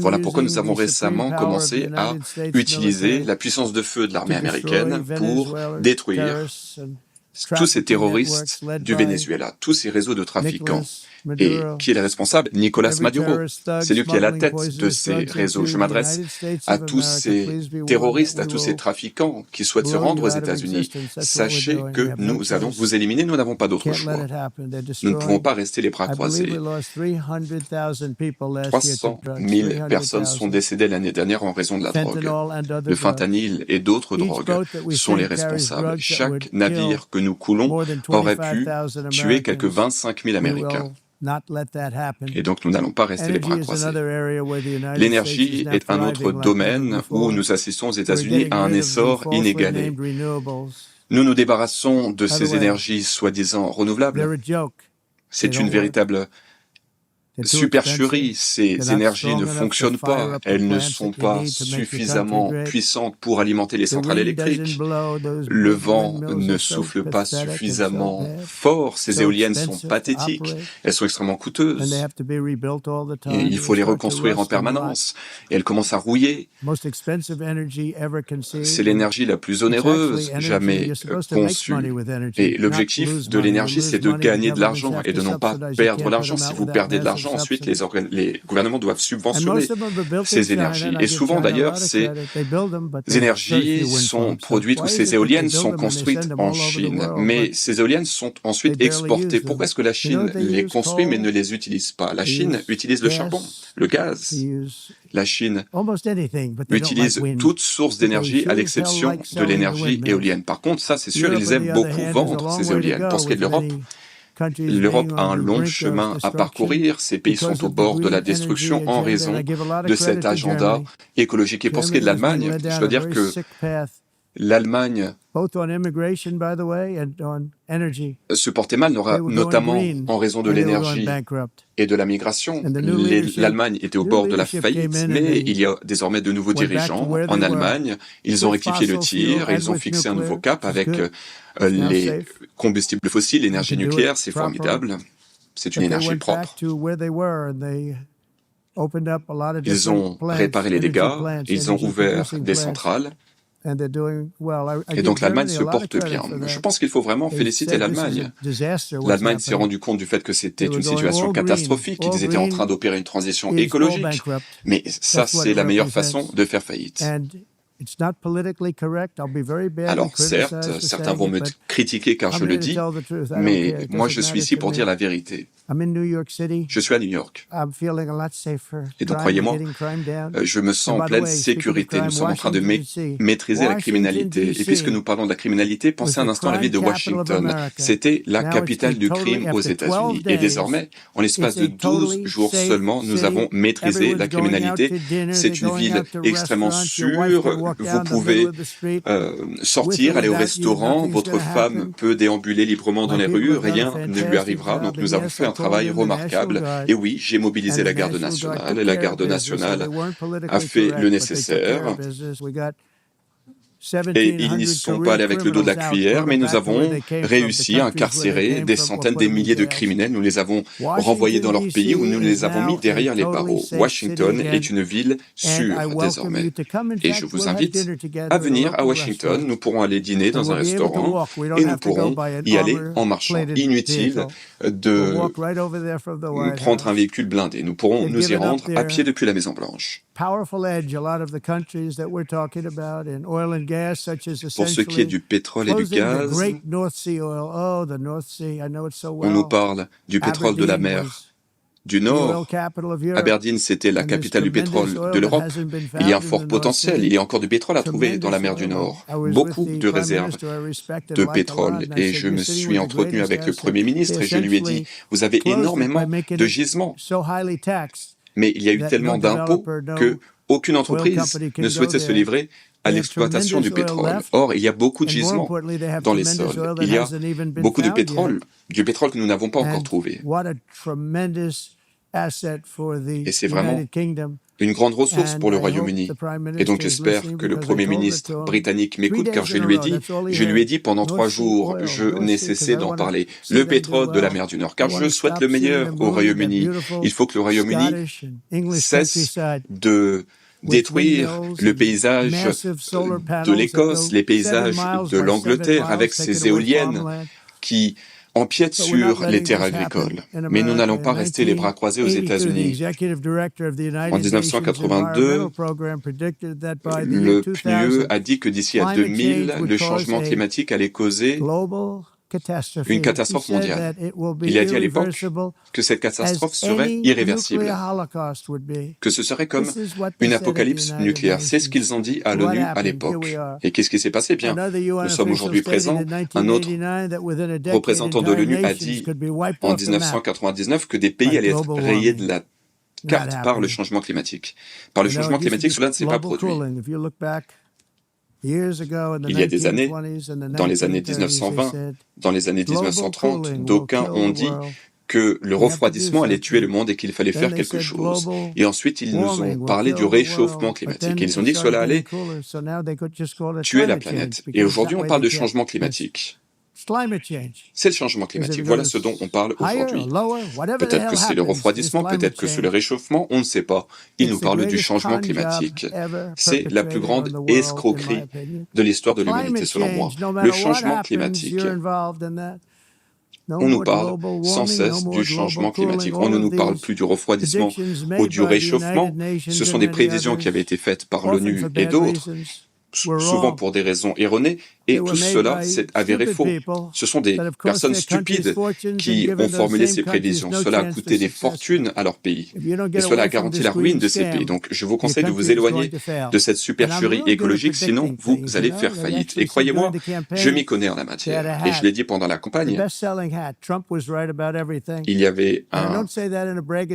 Voilà pourquoi nous avons récemment commencé à utiliser la puissance de feu de l'armée américaine pour détruire tous ces terroristes du Venezuela, tous ces réseaux de trafiquants Et qui est le responsable? Nicolas Maduro. C'est lui qui est à la tête de ces réseaux. Je m'adresse à tous ces terroristes, à tous ces trafiquants qui souhaitent se rendre aux États-Unis. Sachez que nous allons vous éliminer, nous n'avons pas d'autre choix. Nous ne pouvons pas rester les bras croisés. 300 000 personnes sont décédées l'année dernière en raison de la drogue. Le fentanyl et d'autres drogues sont les responsables. Chaque navire que nous coulons aurait pu tuer quelques 25 000 Américains. Et donc, nous n'allons pas rester les bras croisés. L'énergie est un autre domaine où nous assistons aux États-Unis à un essor inégalé. Nous nous débarrassons de ces énergies soi-disant renouvelables. C'est une véritable supercherie. Ces énergies ne fonctionnent pas. Elles ne sont pas suffisamment puissantes pour alimenter les centrales électriques. Le vent ne souffle pas suffisamment fort. Ces éoliennes sont pathétiques. Elles sont extrêmement coûteuses. Et il faut les reconstruire en permanence. Et elles commencent à rouiller. C'est l'énergie la plus onéreuse jamais conçue. Et l'objectif de l'énergie, c'est de gagner de l'argent et de non pas perdre l'argent. Si vous perdez de l'argent, ensuite, les gouvernements doivent subventionner ces énergies. Et souvent, d'ailleurs, ces énergies sont produites ou ces éoliennes sont construites en Chine. Mais ces éoliennes sont ensuite exportées. Pourquoi est-ce que la Chine les construit mais ne les utilise pas? La Chine utilise le charbon, le gaz. La Chine utilise toute source d'énergie à l'exception de l'énergie éolienne. Par contre, ça, c'est sûr, ils aiment beaucoup vendre ces éoliennes. Pour ce qui est de l'Europe a un long chemin à parcourir. Ces pays sont au bord de la destruction en raison de cet agenda écologique. Et pour ce qui est de l'Allemagne, je dois dire que l'Allemagne se portait mal, notamment en raison de l'énergie et de la migration. L'Allemagne était au bord de la faillite, mais il y a désormais de nouveaux dirigeants en Allemagne. Ils ont rectifié le tir et ils ont fixé un nouveau cap avec les combustibles fossiles, l'énergie nucléaire. C'est formidable. C'est une énergie propre. Ils ont réparé les dégâts, ils ont ouvert des centrales. Et donc l'Allemagne se porte bien. Je pense qu'il faut vraiment féliciter l'Allemagne. L'Allemagne s'est rendu compte du fait que c'était une situation catastrophique, qu'ils étaient en train d'opérer une transition écologique. Mais ça, c'est la meilleure façon de faire faillite. Alors certes, certains vont me critiquer car je le dis, mais moi je suis ici pour dire la vérité. Je suis à New York. Et donc croyez-moi, je me sens en pleine sécurité. Nous sommes en train de maîtriser la criminalité. Et puisque nous parlons de la criminalité, pensez un instant à la ville de Washington. C'était la capitale du crime aux États-Unis. Et désormais, en l'espace de 12 jours seulement, nous avons maîtrisé la criminalité. C'est une ville extrêmement sûre. Vous pouvez sortir, aller au restaurant, votre femme peut déambuler librement dans les rues, rien ne lui arrivera. Donc nous avons fait un travail remarquable. Et oui, j'ai mobilisé la garde nationale, et la garde nationale a fait le nécessaire. Et ils n'y sont pas allés avec le dos de la cuillère, mais nous avons réussi à incarcérer des centaines, des milliers de criminels. Nous les avons renvoyés dans leur pays ou nous les avons mis derrière les barreaux. Washington est une ville sûre désormais. Et je vous invite à venir à Washington. Nous pourrons aller dîner dans un restaurant et nous pourrons y aller en marchant. Inutile de prendre un véhicule blindé. Nous pourrons nous y rendre à pied depuis la Maison-Blanche. Pour ce qui est du pétrole et du gaz, on nous parle du pétrole de la mer du Nord. Aberdeen, c'était la capitale du pétrole de l'Europe. Il y a un fort potentiel. Il y a encore du pétrole à trouver dans la mer du Nord. Beaucoup de réserves de pétrole. Et je me suis entretenu avec le Premier ministre et je lui ai dit, vous avez énormément de gisements. Mais il y a eu tellement d'impôts qu'aucune entreprise ne souhaitait se livrer à l'exploitation du pétrole. Or, il y a beaucoup de gisements dans les sols. Il y a beaucoup de pétrole, du pétrole que nous n'avons pas encore trouvé. Et c'est vraiment une grande ressource pour le Royaume-Uni. Et donc j'espère que le Premier ministre britannique m'écoute, car je lui ai dit pendant 3 jours, je n'ai cessé d'en parler. Le pétrole de la mer du Nord, car je souhaite le meilleur au Royaume-Uni. Il faut que le Royaume-Uni cesse de détruire le paysage de l'Écosse, les paysages de l'Angleterre avec ces éoliennes qui empiète sur les terres agricoles. Mais nous n'allons pas rester les bras croisés aux États-Unis. En 1982, le PNUE a dit que d'ici à 2000, le changement climatique allait causer une catastrophe mondiale. Il a dit à l'époque que cette catastrophe serait irréversible, que ce serait comme une apocalypse nucléaire. C'est ce qu'ils ont dit à l'ONU à l'époque. Et qu'est-ce qui s'est passé? Bien, nous sommes aujourd'hui présents. Un autre représentant de l'ONU a dit en 1999 que des pays allaient être rayés de la carte par le changement climatique. Par le changement climatique, cela ne s'est pas produit. Il y a des années, dans les années 1920, dans les années 1930, d'aucuns ont dit que le refroidissement allait tuer le monde et qu'il fallait faire quelque chose. Et ensuite, ils nous ont parlé du réchauffement climatique. Ils ont dit que cela allait tuer la planète. Et aujourd'hui, on parle de changement climatique. C'est le changement climatique. Voilà ce dont on parle aujourd'hui. Peut-être que c'est le refroidissement, peut-être que c'est le réchauffement, on ne sait pas. Il nous parle du changement climatique. C'est la plus grande escroquerie de l'histoire de l'humanité, selon moi. Le changement climatique. On nous parle sans cesse du changement climatique. On ne nous parle plus du refroidissement ou du réchauffement. Ce sont des prévisions qui avaient été faites par l'ONU et d'autres, souvent pour des raisons erronées, et tout cela s'est avéré faux. Ce sont des personnes stupides qui ont formulé ces prévisions. Cela a coûté des fortunes à leur pays, et cela a garanti la ruine de ces pays. Donc je vous conseille de vous éloigner de cette supercherie écologique, sinon vous allez faire faillite. Et croyez-moi, je m'y connais en la matière, et je l'ai dit pendant la campagne, il y avait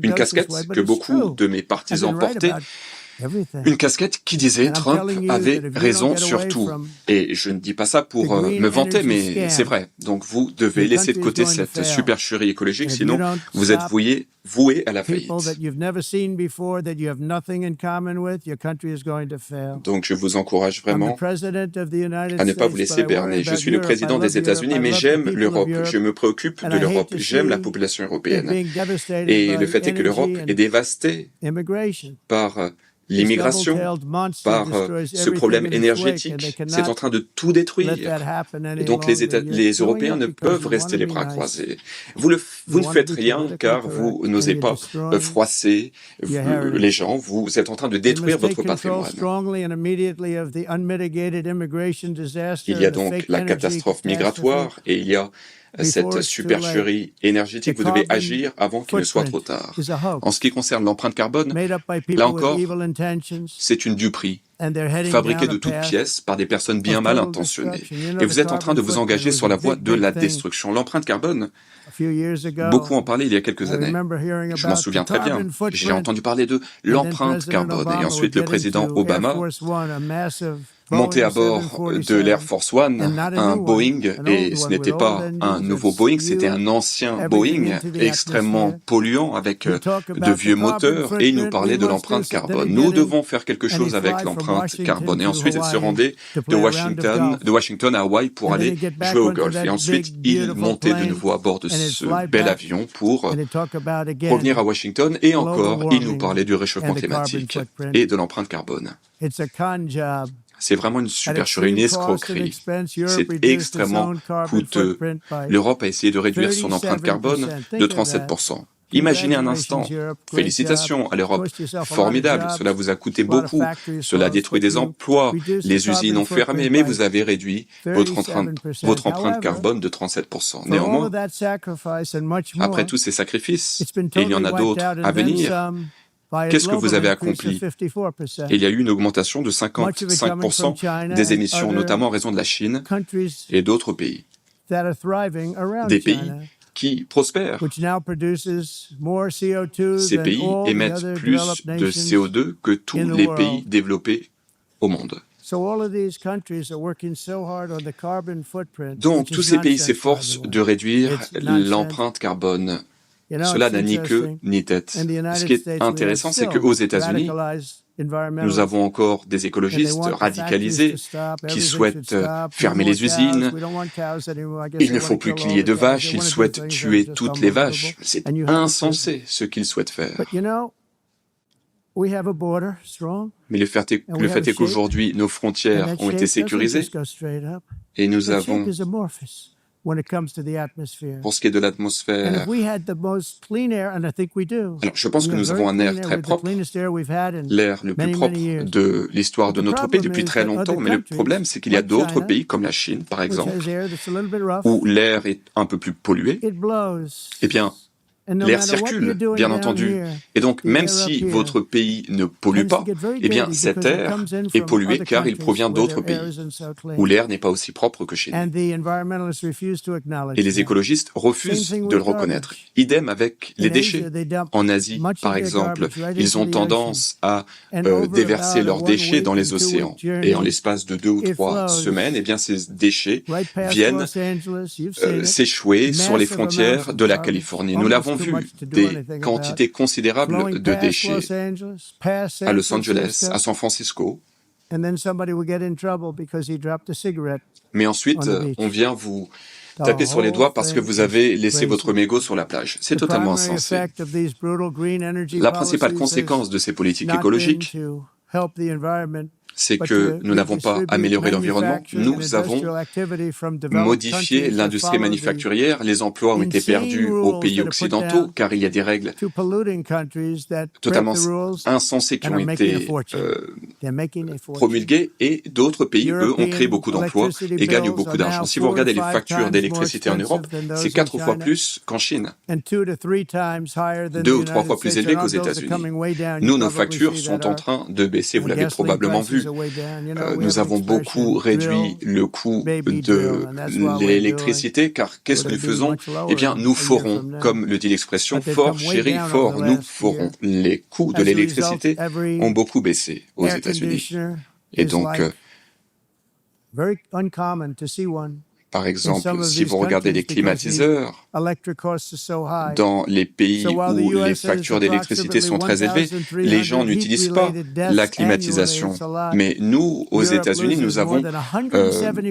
une casquette que beaucoup de mes partisans portaient, une casquette qui disait Trump avait raison sur tout. Et je ne dis pas ça pour me vanter, mais c'est vrai. Donc vous devez laisser de côté cette supercherie écologique, sinon vous êtes voué à la faillite. Donc je vous encourage vraiment à ne pas vous laisser berner. Je suis le président des États-Unis, mais j'aime l'Europe. Je me préoccupe de l'Europe. J'aime la population européenne. Et le fait est que l'Europe est dévastée par l'immigration, par ce problème énergétique, c'est en train de tout détruire. Et donc les Européens ne peuvent rester les bras croisés. Vous ne faites rien car vous n'osez pas froisser les gens, vous êtes en train de détruire votre patrimoine. Il y a donc la catastrophe migratoire et il y a cette supercherie énergétique, vous devez agir avant qu'il ne soit trop tard. En ce qui concerne l'empreinte carbone, là encore, c'est une duperie, fabriquée de toutes pièces par des personnes bien mal intentionnées. Et vous êtes en train de vous engager sur la voie de la destruction. L'empreinte carbone, beaucoup en parlaient il y a quelques années. Je m'en souviens très bien. J'ai entendu parler de l'empreinte carbone. Et ensuite, le président Obama monté à bord de l'Air Force One, un Boeing, et ce n'était pas un nouveau Boeing, c'était un ancien Boeing, extrêmement polluant, avec de vieux moteurs, et il nous parlait de l'empreinte carbone. Nous devons faire quelque chose avec l'empreinte carbone. Et ensuite, il se rendait de Washington à Hawaï pour aller jouer au golf. Et ensuite, il montait de nouveau à bord de ce bel avion pour revenir à Washington, et encore, il nous parlait du réchauffement climatique et de l'empreinte carbone. C'est vraiment une supercherie, une escroquerie. C'est extrêmement coûteux. L'Europe a essayé de réduire son empreinte carbone de 37%. Imaginez un instant. Félicitations à l'Europe. Formidable. Cela vous a coûté beaucoup. Cela a détruit des emplois. Les usines ont fermé, mais vous avez réduit votre empreinte carbone de 37%. Néanmoins, après tous ces sacrifices, et il y en a d'autres à venir, qu'est-ce que vous avez accompli? Et il y a eu une augmentation de 55% des émissions, notamment en raison de la Chine et d'autres pays. Des pays qui prospèrent. Ces pays émettent plus de CO2 que tous les pays développés au monde. Donc, tous ces pays s'efforcent de réduire l'empreinte carbone. Cela n'a ni queue ni tête. Ce qui est intéressant, c'est qu'aux États-Unis, nous avons encore des écologistes radicalisés qui souhaitent fermer les usines. Il ne faut plus qu'il y ait de vaches, ils souhaitent tuer toutes les vaches. C'est insensé ce qu'ils souhaitent faire. Mais le fait est qu'aujourd'hui, nos frontières ont été sécurisées et nous avons Pour ce qui est de l'atmosphère, alors je pense que nous avons un air très propre, l'air le plus propre de l'histoire de notre pays depuis très longtemps, mais le problème c'est qu'il y a d'autres pays comme la Chine par exemple, où l'air est un peu plus pollué, eh bien l'air circule, bien entendu. Et donc, même si votre pays ne pollue pas, eh bien, cet air est pollué car il provient d'autres pays où l'air n'est pas aussi propre que chez nous. Et les écologistes refusent de le reconnaître. Idem avec les déchets. En Asie, par exemple, ils ont tendance à déverser leurs déchets dans les océans. Et en l'espace de 2 ou 3 semaines, eh bien, ces déchets viennent s'échouer sur les frontières de la Californie. Nous l'avons vu, des quantités considérables de déchets à Los Angeles, à San Francisco. Mais ensuite, on vient vous taper sur les doigts parce que vous avez laissé votre mégot sur la plage. C'est totalement insensé. La principale conséquence de ces politiques écologiques, c'est que nous n'avons pas amélioré l'environnement, nous avons modifié l'industrie manufacturière, les emplois ont été perdus aux pays occidentaux car il y a des règles totalement insensées qui ont été promulguées et d'autres pays, eux, ont créé beaucoup d'emplois et gagnent beaucoup d'argent. Si vous regardez les factures d'électricité en Europe, c'est 4 fois plus qu'en Chine, 2 ou 3 fois plus élevé qu'aux États-Unis. Nous, nos factures sont en train de baisser, vous l'avez probablement vu. Nous avons beaucoup réduit le coût de l'électricité, car qu'est-ce que nous faisons? Eh bien, nous forons, comme le dit l'expression, fort chéri, fort, nous forons. Les coûts de l'électricité ont beaucoup baissé aux États-Unis. Et donc, par exemple, si vous regardez les climatiseurs, dans les pays où les factures d'électricité sont très élevées, les gens n'utilisent pas la climatisation. Mais nous, aux États-Unis, nous avons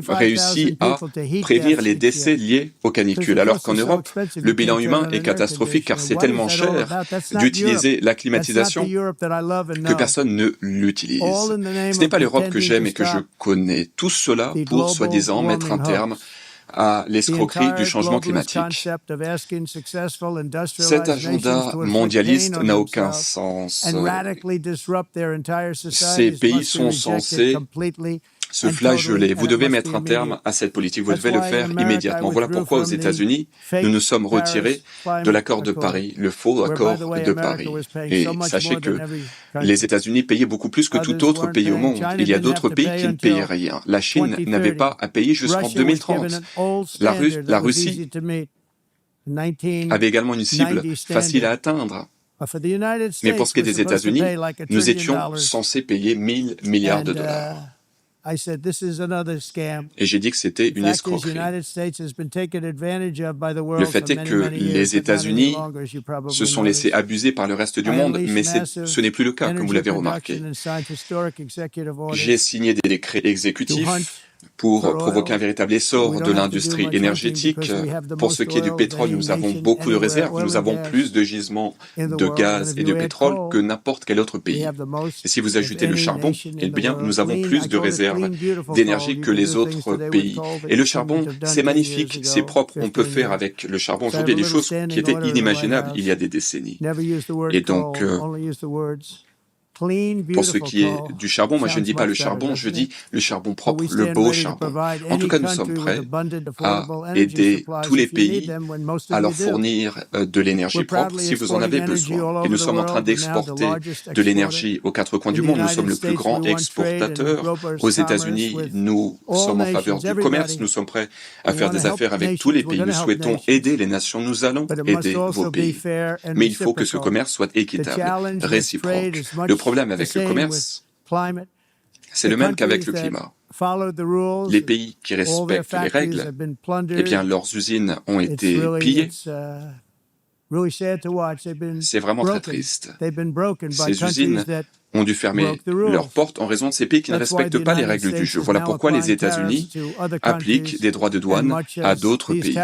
réussi à prévenir les décès liés aux canicules. Alors qu'en Europe, le bilan humain est catastrophique car c'est tellement cher d'utiliser la climatisation que personne ne l'utilise. Ce n'est pas l'Europe que j'aime et que je connais. Tout cela pour, soi-disant, mettre un terme à l'escroquerie du changement climatique. Cet agenda mondialiste n'a aucun sens. Ces pays sont censés se flageller. Vous devez mettre un terme à cette politique. Vous devez le faire immédiatement. Voilà pourquoi aux États-Unis, nous nous sommes retirés de l'accord de Paris, le faux accord de Paris. Et sachez que les États-Unis payaient beaucoup plus que tout autre pays au monde. Il y a d'autres pays qui ne payaient rien. La Chine n'avait pas à payer jusqu'en 2030. La Russie avait également une cible facile à atteindre. Mais pour ce qui est des États-Unis, nous étions censés payer 1 000 milliards de dollars. Et j'ai dit que c'était une escroquerie. Le fait est que les États-Unis se sont laissés abuser par le reste du monde, mais ce n'est plus le cas, comme vous l'avez remarqué. J'ai signé des décrets exécutifs pour provoquer un véritable essor de l'industrie énergétique. Pour ce qui est du pétrole, nous avons beaucoup de réserves. Nous avons plus de gisements de gaz et de pétrole que n'importe quel autre pays. Et si vous ajoutez le charbon, eh bien, nous avons plus de réserves d'énergie que les autres pays. Et le charbon, c'est magnifique, c'est propre. On peut faire avec le charbon aujourd'hui des choses qui étaient inimaginables il y a des décennies. Et donc, pour ce qui est du charbon, moi je ne dis pas le charbon, je dis le charbon propre, le beau charbon. En tout cas, nous sommes prêts à aider tous les pays à leur fournir de l'énergie propre si vous en avez besoin. Et nous sommes en train d'exporter de l'énergie aux 4 coins du monde. Nous sommes le plus grand exportateur. Aux États-Unis, nous sommes en faveur du commerce. Nous sommes prêts à faire des affaires avec tous les pays. Nous souhaitons aider les nations. Nous allons aider vos pays. Mais il faut que ce commerce soit équitable, réciproque. Le problème avec le commerce, c'est le même qu'avec le climat. Les pays qui respectent les règles, eh bien, leurs usines ont été pillées. C'est vraiment très triste. Ces usines ont dû fermer leurs portes en raison de ces pays qui ne respectent pas les règles du jeu. Voilà pourquoi les États-Unis appliquent des droits de douane à d'autres pays.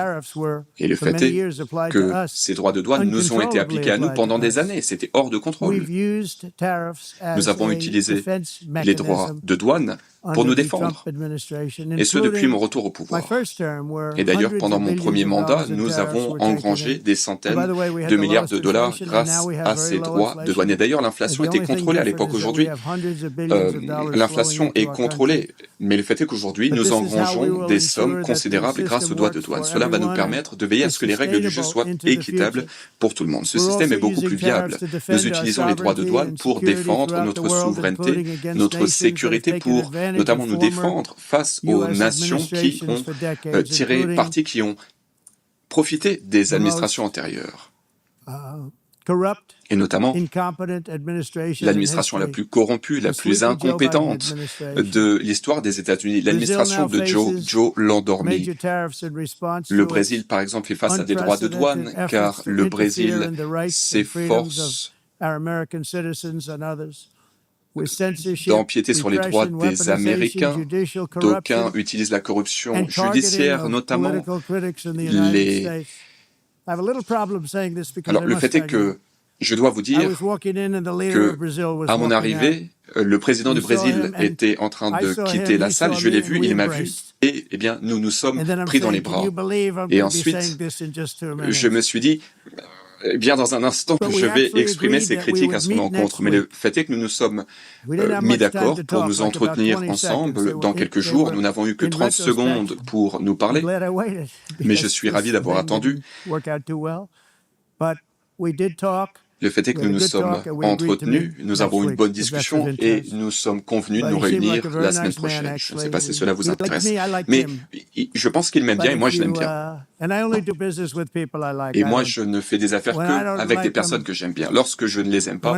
Et le fait est que ces droits de douane nous ont été appliqués à nous pendant des années. C'était hors de contrôle. Nous avons utilisé les droits de douane pour nous défendre, et ce depuis mon retour au pouvoir. Et d'ailleurs, pendant mon premier mandat, nous avons engrangé des centaines de milliards de dollars grâce à ces droits de douane. Et d'ailleurs, l'inflation était contrôlée à l'époque. Aujourd'hui, l'inflation est contrôlée, mais le fait est qu'aujourd'hui, nous engrangeons des sommes considérables grâce aux droits de douane. Cela va nous permettre de veiller à ce que les règles du jeu soient équitables pour tout le monde. Ce système est beaucoup plus viable. Nous utilisons les droits de douane pour défendre notre souveraineté, notre sécurité, pour notamment nous défendre face aux nations qui ont tiré parti, qui ont profité des administrations antérieures. Et notamment l'administration la plus corrompue, la plus incompétente de l'histoire des États-Unis, l'administration de Joe l'endormi. Le Brésil, par exemple, fait face à des droits de douane, car le Brésil s'efforce d'empiéter sur les droits des Américains. D'aucuns utilisent la corruption judiciaire, notamment Alors, le fait est que je dois vous dire que, à mon arrivée, le président du Brésil était en train de quitter la salle, je l'ai vu, il m'a vu, et eh bien, nous nous sommes pris dans les bras. Et ensuite, je me suis dit, eh bien, dans un instant, je vais exprimer ces critiques à son encontre. Mais le fait est que nous nous sommes mis d'accord pour nous entretenir ensemble dans quelques jours. Nous n'avons eu que 30 secondes pour nous parler, mais je suis ravi d'avoir attendu. Le fait est que nous nous sommes entretenus, nous avons eu une bonne discussion et nous sommes convenus de nous réunir la semaine prochaine. Je ne sais pas si cela vous intéresse, mais je pense qu'il m'aime bien et moi je l'aime bien. Et moi je ne fais des affaires qu'avec des personnes que j'aime bien. Lorsque je ne les aime pas,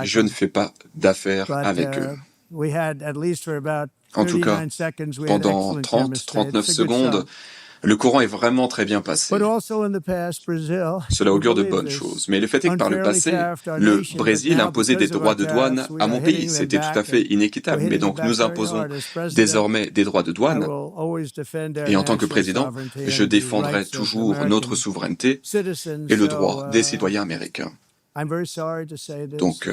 je ne fais pas d'affaires avec eux. En tout cas, pendant 30-39 secondes, le courant est vraiment très bien passé. Cela augure de bonnes choses. Mais le fait est que par le passé, le Brésil imposait des droits de douane à mon pays. C'était tout à fait inéquitable. Mais donc nous imposons désormais des droits de douane. Et en tant que président, je défendrai toujours notre souveraineté et le droit des citoyens américains. Donc,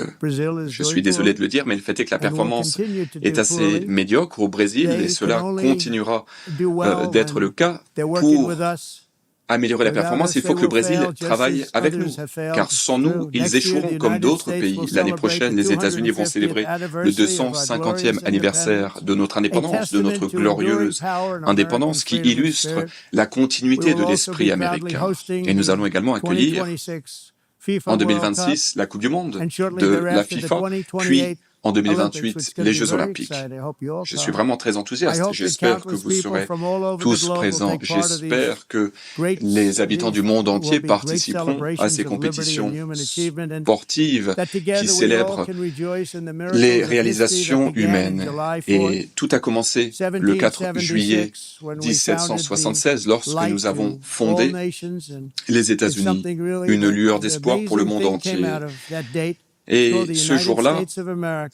je suis désolé de le dire, mais le fait est que la performance est assez médiocre au Brésil et cela continuera d'être le cas. Pour améliorer la performance, il faut que le Brésil travaille avec nous, car sans nous, ils échoueront comme d'autres pays. L'année prochaine, les États-Unis vont célébrer le 250e anniversaire de notre indépendance, de notre glorieuse indépendance qui illustre la continuité de l'esprit américain. Et nous allons également accueillir en 2026, la Coupe du Monde de la FIFA, puis en 2028, les Jeux Olympiques. Je suis vraiment très enthousiaste. J'espère que vous serez tous présents. J'espère que les habitants du monde entier participeront à ces compétitions sportives qui célèbrent les réalisations humaines. Et tout a commencé le 4 juillet 1776, lorsque nous avons fondé les États-Unis, une lueur d'espoir pour le monde entier. Et ce jour-là,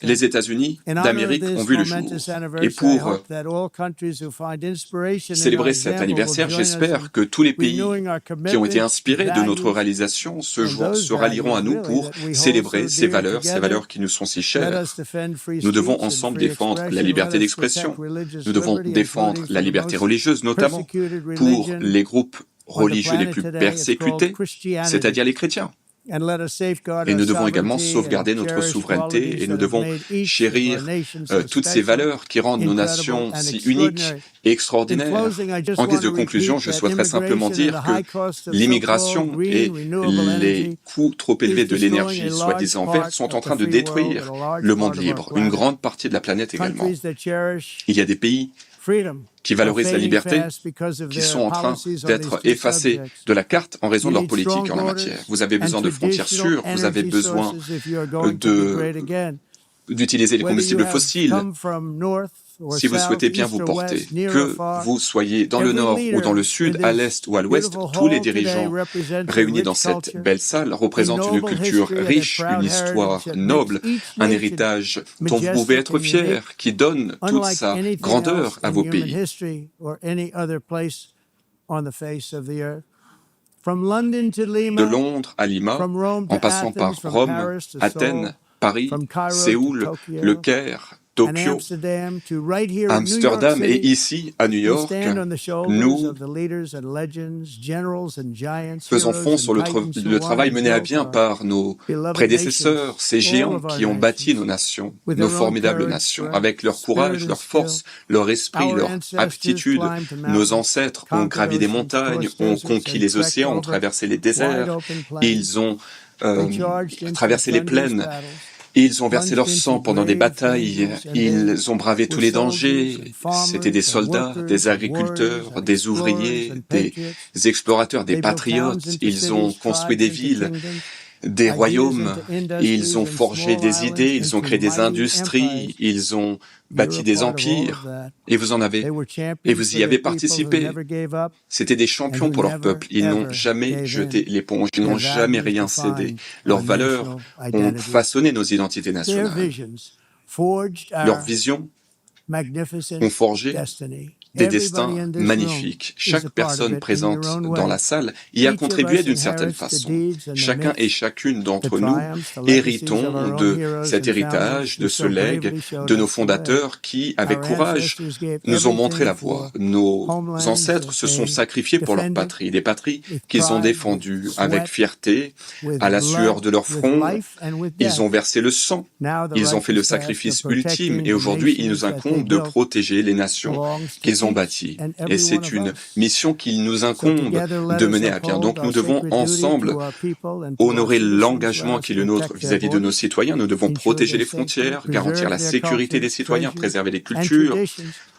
les États-Unis d'Amérique ont vu le jour. Et pour célébrer cet anniversaire, j'espère que tous les pays qui ont été inspirés de notre réalisation ce jour se rallieront à nous pour célébrer ces valeurs qui nous sont si chères. Nous devons ensemble défendre la liberté d'expression. Nous devons défendre la liberté religieuse, notamment pour les groupes religieux les plus persécutés, c'est-à-dire les chrétiens. Et nous devons également sauvegarder notre souveraineté et nous devons chérir toutes ces valeurs qui rendent nos nations si uniques et extraordinaires. En guise de conclusion, je souhaiterais simplement dire que l'immigration et les coûts trop élevés de l'énergie, soi-disant verte, sont en train de détruire le monde libre, une grande partie de la planète également. Il y a des pays qui valorisent la liberté, qui sont en train d'être effacés de la carte en raison de leur politique en la matière. Vous avez besoin de frontières sûres, vous avez besoin d'utiliser les combustibles fossiles. si vous souhaitez bien vous porter, que vous soyez dans le nord ou dans le sud, à l'est ou à l'ouest, tous les dirigeants réunis dans cette belle salle représentent une culture riche, une histoire noble, un héritage dont vous pouvez être fiers, qui donne toute sa grandeur à vos pays. De Londres à Lima, en passant par Rome, Athènes, Paris, Séoul, Le Caire, Tokyo, Amsterdam et ici, à New York, nous faisons fond sur le travail mené à bien par nos prédécesseurs, ces géants qui ont bâti nos nations, nos formidables nations. Avec leur courage, leur force, leur esprit, leur aptitude, nos ancêtres ont gravi des montagnes, ont conquis les océans, ont traversé les déserts, ils ont traversé les plaines. Ils ont versé leur sang pendant des batailles, ils ont bravé tous les dangers, c'était des soldats, des agriculteurs, des ouvriers, des explorateurs, des patriotes, ils ont construit des villes, des royaumes, ils ont forgé des idées, ils ont créé des industries, ils ont bâti des empires, et vous y avez participé. C'était des champions pour leur peuple, ils n'ont jamais jeté l'éponge, ils n'ont jamais rien cédé. Leurs valeurs ont façonné nos identités nationales. Leurs visions ont forgé des destins magnifiques. Chaque personne présente dans la salle y a contribué d'une certaine façon. Chacun et chacune d'entre nous héritons de cet héritage, de ce legs, de nos fondateurs qui, avec courage, nous ont montré la voie. Nos ancêtres se sont sacrifiés pour leur patrie, des patries qu'ils ont défendues avec fierté, à la sueur de leur front. Ils ont versé le sang, ils ont fait le sacrifice ultime et aujourd'hui, il nous incombe de protéger les nations qu'ils ont bâties. Et c'est une mission qu'il nous incombe de mener à bien. Donc nous devons ensemble honorer l'engagement qui est le nôtre vis-à-vis de nos citoyens. Nous devons protéger les frontières, garantir la sécurité des citoyens, préserver les cultures,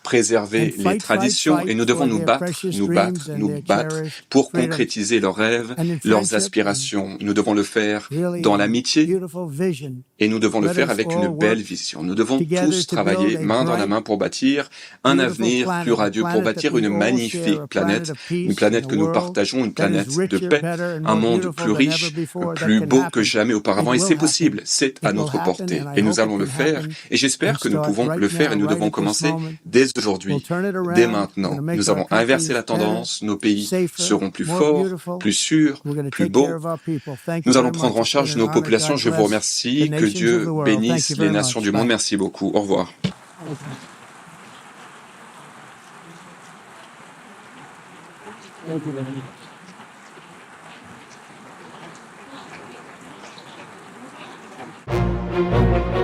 préserver les traditions et nous devons nous battre pour concrétiser leurs rêves, leurs aspirations. Nous devons le faire dans l'amitié et nous devons le faire avec une belle vision. Nous devons tous travailler main dans la main pour bâtir un avenir plus radieux, pour bâtir une magnifique planète, une planète que nous partageons, une planète de paix, un monde plus riche, plus beau que jamais auparavant. Et c'est possible, c'est à notre portée. Et nous allons le faire. Et j'espère que nous pouvons le faire et nous devons commencer dès aujourd'hui, dès maintenant. Nous avons inversé la tendance, nos pays seront plus forts, plus sûrs, plus beaux. Nous allons prendre en charge nos populations. Je vous remercie. Que Dieu bénisse les nations du monde. Merci beaucoup. Au revoir. Thank you.